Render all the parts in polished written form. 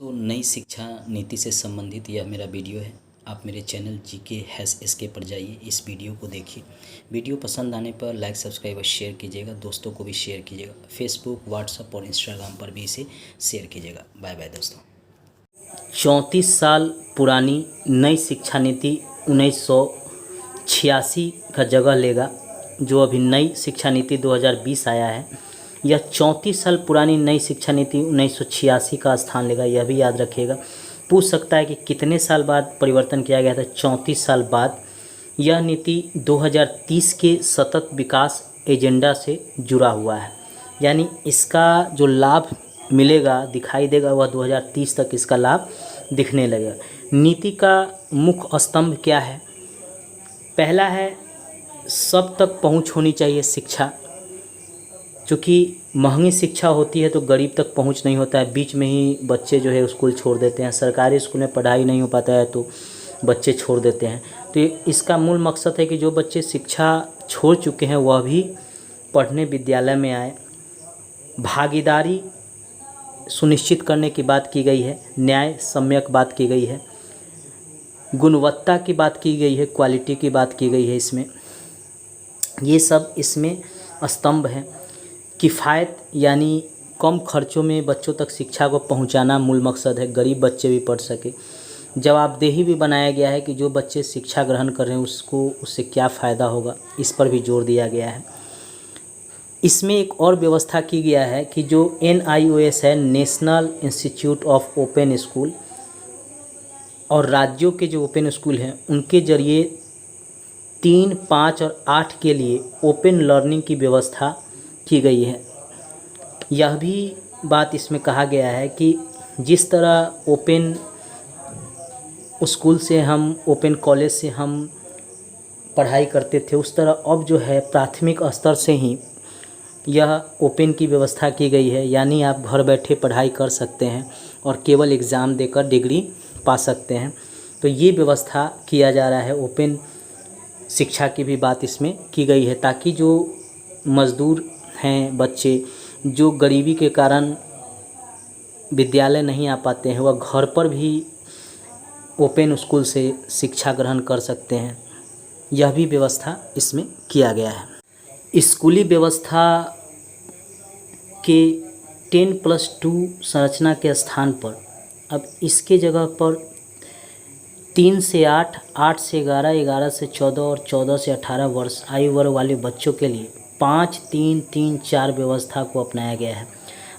तो नई शिक्षा नीति से संबंधित यह मेरा वीडियो है। आप मेरे चैनल GK_SK पर जाइए, इस वीडियो को देखिए। वीडियो पसंद आने पर लाइक सब्सक्राइब और शेयर कीजिएगा, दोस्तों को भी शेयर कीजिएगा। फेसबुक, व्हाट्सएप और इंस्टाग्राम पर भी इसे शेयर कीजिएगा। बाय बाय दोस्तों। 34 साल पुरानी नई शिक्षा नीति 1986 का जगह लेगा। जो अभी नई शिक्षा नीति 2020 आया है, यह 34 साल पुरानी नई शिक्षा नीति 1986 का स्थान लेगा। यह भी याद रखिएगा। पूछ सकता है कि कितने साल बाद परिवर्तन किया गया था। 34 साल बाद। यह नीति 2030 के सतत विकास एजेंडा से जुड़ा हुआ है, यानी इसका जो लाभ मिलेगा, दिखाई देगा, वह 2030 तक इसका लाभ दिखने लगेगा। नीति का मुख्य स्तंभ क्या है? पहला है, सब तक पहुंच होनी चाहिए शिक्षा। चूँकि महंगी शिक्षा होती है तो गरीब तक पहुंच नहीं होता है, बीच में ही बच्चे जो है स्कूल छोड़ देते हैं। सरकारी स्कूल में पढ़ाई नहीं हो पाता है तो बच्चे छोड़ देते हैं। तो इसका मूल मकसद है कि जो बच्चे शिक्षा छोड़ चुके हैं वह भी पढ़ने विद्यालय में आए। भागीदारी सुनिश्चित करने की बात की गई है, न्याय सम्यक बात की गई है, गुणवत्ता की बात की गई है, क्वालिटी की बात की गई है। इसमें ये सब इसमें स्तंभ हैं। किफ़ायत यानी कम खर्चों में बच्चों तक शिक्षा को पहुंचाना मूल मकसद है, गरीब बच्चे भी पढ़ सके। जवाबदेही भी बनाया गया है कि जो बच्चे शिक्षा ग्रहण कर रहे हैं उससे क्या फ़ायदा होगा, इस पर भी जोर दिया गया है। इसमें एक और व्यवस्था की गया है कि जो NIOS है, national institute of open school, और राज्यों के जो ओपन स्कूल हैं उनके ज़रिए 3, 5 और 8 के लिए ओपन लर्निंग की व्यवस्था की गई है। यह भी बात इसमें कहा गया है कि जिस तरह ओपन स्कूल से हम, ओपन कॉलेज से हम पढ़ाई करते थे, उस तरह अब जो है प्राथमिक स्तर से ही यह ओपन की व्यवस्था की गई है। यानी आप घर बैठे पढ़ाई कर सकते हैं और केवल एग्ज़ाम देकर डिग्री पा सकते हैं। तो ये व्यवस्था किया जा रहा है। ओपन शिक्षा की भी बात इसमें की गई है, ताकि जो मज़दूर हैं बच्चे, जो गरीबी के कारण विद्यालय नहीं आ पाते हैं, वह घर पर भी ओपन स्कूल से शिक्षा ग्रहण कर सकते हैं। यह भी व्यवस्था इसमें किया गया है। स्कूली व्यवस्था के 10+2 संरचना के स्थान पर अब इसके जगह पर 3 से 8, 8 से 11, 11 से 14 और 14 से 18 वर्ष आयु वर्ग वाले बच्चों के लिए 5-3-3-4 व्यवस्था को अपनाया गया है।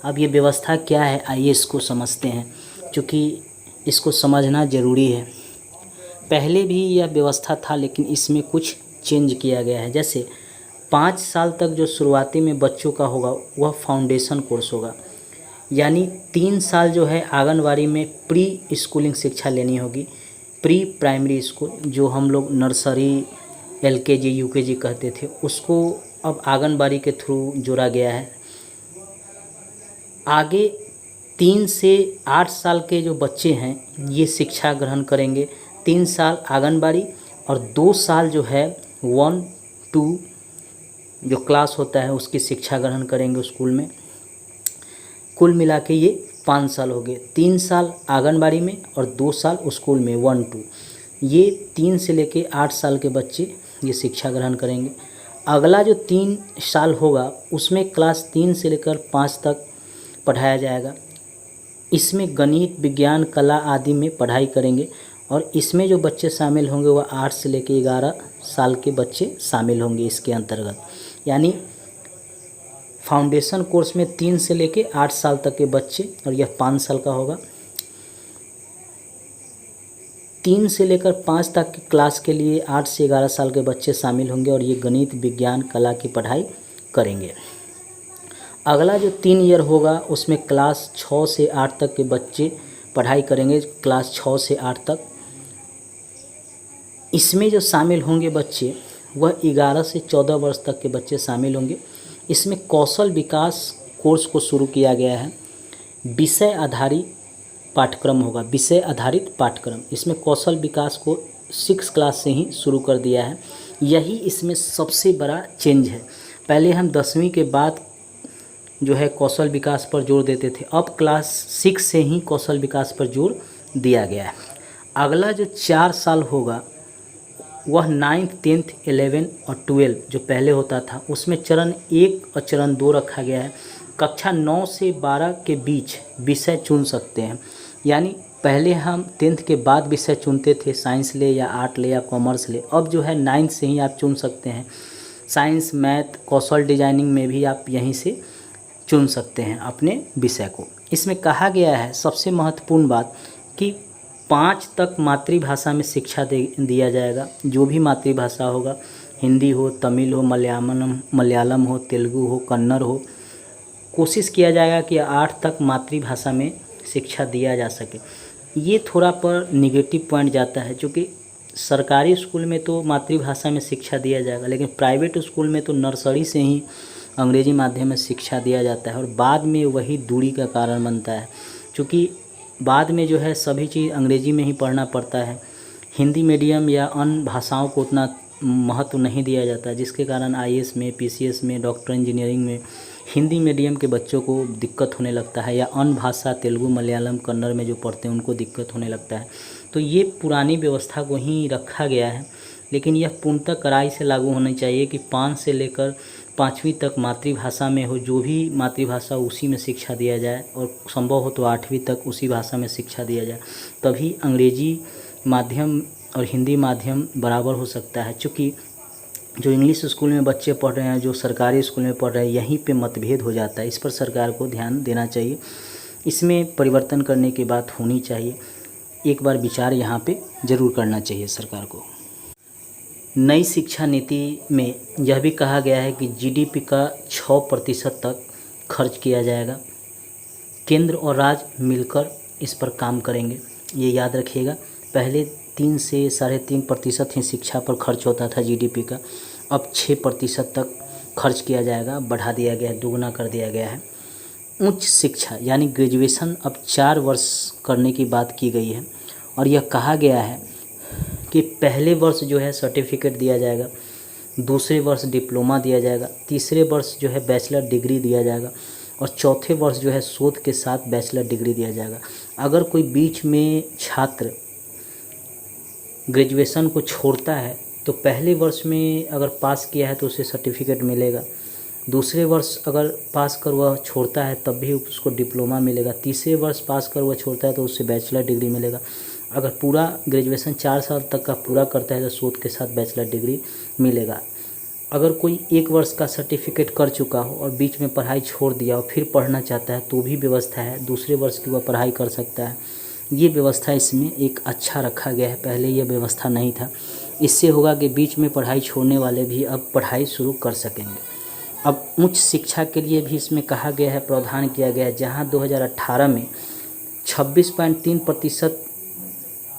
अब ये व्यवस्था क्या है, आइए इसको समझते हैं, क्योंकि इसको समझना ज़रूरी है। पहले भी यह व्यवस्था था, लेकिन इसमें कुछ चेंज किया गया है। जैसे 5 साल तक जो शुरुआती में बच्चों का होगा वह फाउंडेशन कोर्स होगा, यानी 3 साल जो है आंगनवाड़ी में प्री स्कूलिंग शिक्षा लेनी होगी। प्री प्राइमरी स्कूल, जो हम लोग नर्सरी, LKG UKG कहते थे, उसको अब आंगनबाड़ी के थ्रू जोड़ा गया है। आगे 3 से 8 साल के जो बच्चे हैं ये शिक्षा ग्रहण करेंगे। 3 साल आंगनबाड़ी और 2 साल जो है 1-2 जो क्लास होता है उसकी शिक्षा ग्रहण करेंगे स्कूल में। कुल मिला के ये 5 साल हो गए। 3 साल आंगनबाड़ी में और 2 साल स्कूल में 1-2। ये 3 से लेके 8 साल के बच्चे ये शिक्षा ग्रहण करेंगे। अगला जो 3 साल होगा उसमें क्लास 3 से लेकर 5 तक पढ़ाया जाएगा। इसमें गणित, विज्ञान, कला आदि में पढ़ाई करेंगे, और इसमें जो बच्चे शामिल होंगे वह 8 से लेकर 11 साल के बच्चे शामिल होंगे इसके अंतर्गत। यानी फाउंडेशन कोर्स में 3 से लेके 8 साल तक के बच्चे, और यह 5 साल का होगा। 3 से लेकर 5 तक की क्लास के लिए 8 से 11 साल के बच्चे शामिल होंगे, और ये गणित, विज्ञान, कला की पढ़ाई करेंगे। अगला जो 3 ईयर होगा उसमें क्लास 6 से 8 तक के बच्चे पढ़ाई करेंगे, क्लास 6 से 8 तक। इसमें जो शामिल होंगे बच्चे वह 11 से 14 वर्ष तक के बच्चे शामिल होंगे। इसमें कौशल विकास कोर्स को शुरू किया गया है। विषय आधारित पाठ्यक्रम होगा, विषय आधारित पाठ्यक्रम। इसमें कौशल विकास को 6 क्लास से ही शुरू कर दिया है। यही इसमें सबसे बड़ा चेंज है। पहले हम 10वीं के बाद जो है कौशल विकास पर जोर देते थे, अब क्लास 6 से ही कौशल विकास पर जोर दिया गया है। अगला जो 4 साल होगा वह 9th 10th 11 और 12 जो पहले होता था उसमें चरण 1 और चरण 2 रखा गया है। कक्षा 9 से 12 के बीच विषय चुन सकते हैं, यानी पहले हम 10th के बाद विषय चुनते थे, साइंस ले या आर्ट ले या कॉमर्स ले, अब जो है 9th से ही आप चुन सकते हैं। साइंस, मैथ, कौशल डिजाइनिंग में भी आप यहीं से चुन सकते हैं अपने विषय को। इसमें कहा गया है सबसे महत्वपूर्ण बात कि 5 तक मातृभाषा में शिक्षा दिया जाएगा। जो भी मातृभाषा होगा, हिंदी हो, तमिल हो, मलयालम हो, तेलुगु हो, कन्नड़ हो, कोशिश किया जाएगा कि 8 तक मातृभाषा में शिक्षा दिया जा सके। ये थोड़ा पर निगेटिव पॉइंट जाता है, क्योंकि सरकारी स्कूल में तो मातृभाषा में शिक्षा दिया जाएगा, लेकिन प्राइवेट स्कूल में तो नर्सरी से ही अंग्रेजी माध्यम में शिक्षा दिया जाता है और बाद में वही दूरी का कारण बनता है, क्योंकि बाद में जो है सभी चीज़ अंग्रेजी में ही पढ़ना पड़ता है। हिंदी मीडियम या अन्य भाषाओं को उतना महत्व नहीं दिया जाता, जिसके कारण आईएएस में, पीसीएस में, डॉक्टर इंजीनियरिंग में हिंदी मीडियम के बच्चों को दिक्कत होने लगता है, या अन्य भाषा तेलुगु, मलयालम, कन्नड़ में जो पढ़ते हैं उनको दिक्कत होने लगता है। तो ये पुरानी व्यवस्था को ही रखा गया है, लेकिन यह पूर्णतः कड़ाई से लागू होनी चाहिए कि 5 से लेकर 5वीं तक मातृभाषा में हो, जो भी मातृभाषा उसी में शिक्षा दिया जाए, और संभव हो तो 8वीं तक उसी भाषा में शिक्षा दिया जाए, तभी अंग्रेजी माध्यम और हिंदी माध्यम बराबर हो सकता है। चूँकि जो इंग्लिश स्कूल में बच्चे पढ़ रहे हैं, जो सरकारी स्कूल में पढ़ रहे हैं, यहीं पे मतभेद हो जाता है। इस पर सरकार को ध्यान देना चाहिए, इसमें परिवर्तन करने की बात होनी चाहिए। एक बार विचार यहाँ पे ज़रूर करना चाहिए सरकार को। नई शिक्षा नीति में यह भी कहा गया है कि जीडीपी का 6% तक खर्च किया जाएगा। केंद्र और राज्य मिलकर इस पर काम करेंगे, ये याद रखिएगा। पहले 3 से 3.5% ही शिक्षा पर खर्च होता था जीडीपी का, अब 6% तक खर्च किया जाएगा, बढ़ा दिया गया है, दोगुना कर दिया गया है। उच्च शिक्षा यानी ग्रेजुएशन अब 4 वर्ष करने की बात की गई है, और यह कहा गया है कि पहले वर्ष जो है सर्टिफिकेट दिया जाएगा, दूसरे वर्ष डिप्लोमा दिया जाएगा, तीसरे वर्ष जो है बैचलर डिग्री दिया जाएगा, और चौथे वर्ष जो है शोध के साथ बैचलर डिग्री दिया जाएगा। अगर कोई बीच में छात्र ग्रेजुएशन को छोड़ता है तो पहले वर्ष में अगर पास किया है तो उसे सर्टिफिकेट मिलेगा, दूसरे वर्ष अगर पास कर वह छोड़ता है तब भी उसको डिप्लोमा मिलेगा, तीसरे वर्ष पास कर वह छोड़ता है तो उससे बैचलर डिग्री मिलेगा। अगर पूरा ग्रेजुएशन 4 साल तक का पूरा करता है तो शोध के साथ बैचलर डिग्री मिलेगा। अगर कोई 1 वर्ष का सर्टिफिकेट कर चुका हो और बीच में पढ़ाई छोड़ दिया और फिर पढ़ना चाहता है तो भी व्यवस्था है, दूसरे वर्ष की वह पढ़ाई कर सकता है। ये व्यवस्था इसमें एक अच्छा रखा गया है, पहले यह व्यवस्था नहीं था। इससे होगा कि बीच में पढ़ाई छोड़ने वाले भी अब पढ़ाई शुरू कर सकेंगे। अब उच्च शिक्षा के लिए भी इसमें कहा गया है, प्रावधान किया गया है, जहाँ 2018 में 26.3%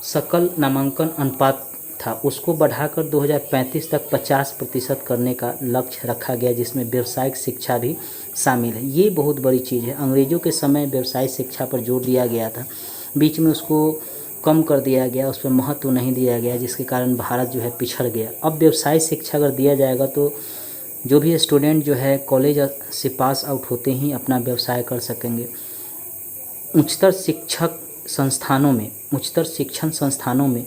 सकल नामांकन अनुपात था, उसको बढ़ाकर 2035 तक 50% करने का लक्ष्य रखा गया, जिसमें व्यावसायिक शिक्षा भी शामिल है। ये बहुत बड़ी चीज़ है। अंग्रेज़ों के समय व्यावसायिक शिक्षा पर जोर दिया गया था, बीच में उसको कम कर दिया गया, उस पर महत्व नहीं दिया गया, जिसके कारण भारत जो है पिछड़ गया। अब व्यवसायिक शिक्षा अगर दिया जाएगा तो जो भी स्टूडेंट जो है कॉलेज से पास आउट होते ही अपना व्यवसाय कर सकेंगे। उच्चतर शिक्षण संस्थानों में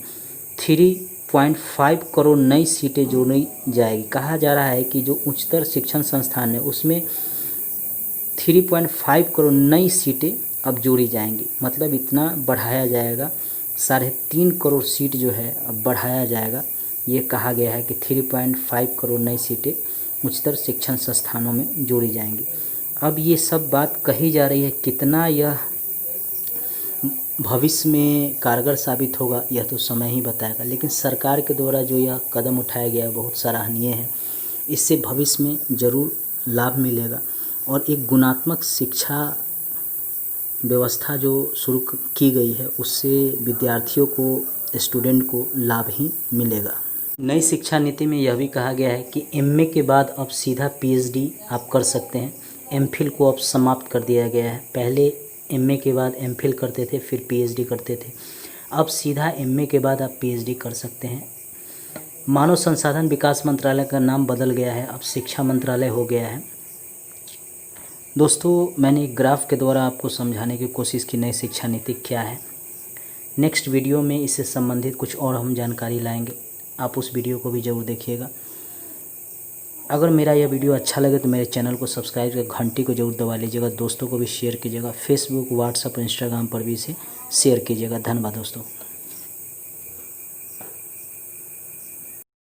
3.5 करोड़ नई सीटें जोड़ी जाएगी। कहा जा रहा है कि जो उच्चतर शिक्षण संस्थान है उसमें 3.5 करोड़ नई सीटें अब जोड़ी जाएंगी, मतलब इतना बढ़ाया जाएगा, 3.5 करोड़ सीट जो है अब बढ़ाया जाएगा। ये कहा गया है कि 3.5 करोड़ नई सीटें उच्चतर शिक्षण संस्थानों में जोड़ी जाएंगी। अब ये सब बात कही जा रही है, कितना यह भविष्य में कारगर साबित होगा यह तो समय ही बताएगा, लेकिन सरकार के द्वारा जो यह कदम उठाया गया है बहुत सराहनीय है। इससे भविष्य में ज़रूर लाभ मिलेगा, और एक गुणात्मक शिक्षा व्यवस्था जो शुरू की गई है उससे विद्यार्थियों को, स्टूडेंट को लाभ ही मिलेगा। नई शिक्षा नीति में यह भी कहा गया है कि एमए के बाद अब सीधा पीएचडी आप कर सकते हैं। एमफिल को अब समाप्त कर दिया गया है। पहले एमए के बाद एमफिल करते थे, फिर पीएचडी करते थे, अब सीधा एमए के बाद आप पीएचडी कर सकते हैं। मानव संसाधन विकास मंत्रालय का नाम बदल गया है, अब शिक्षा मंत्रालय हो गया है। दोस्तों मैंने एक ग्राफ के द्वारा आपको समझाने की कोशिश की नई शिक्षा नीति क्या है। नेक्स्ट वीडियो में इससे संबंधित कुछ और हम जानकारी लाएंगे, आप उस वीडियो को भी ज़रूर देखिएगा। अगर मेरा यह वीडियो अच्छा लगे तो मेरे चैनल को सब्सक्राइब कर घंटी को जरूर दबा लीजिएगा। दोस्तों को भी शेयर कीजिएगा, फेसबुक, व्हाट्सएप, इंस्टाग्राम पर भी इसे शेयर कीजिएगा। धन्यवाद दोस्तों।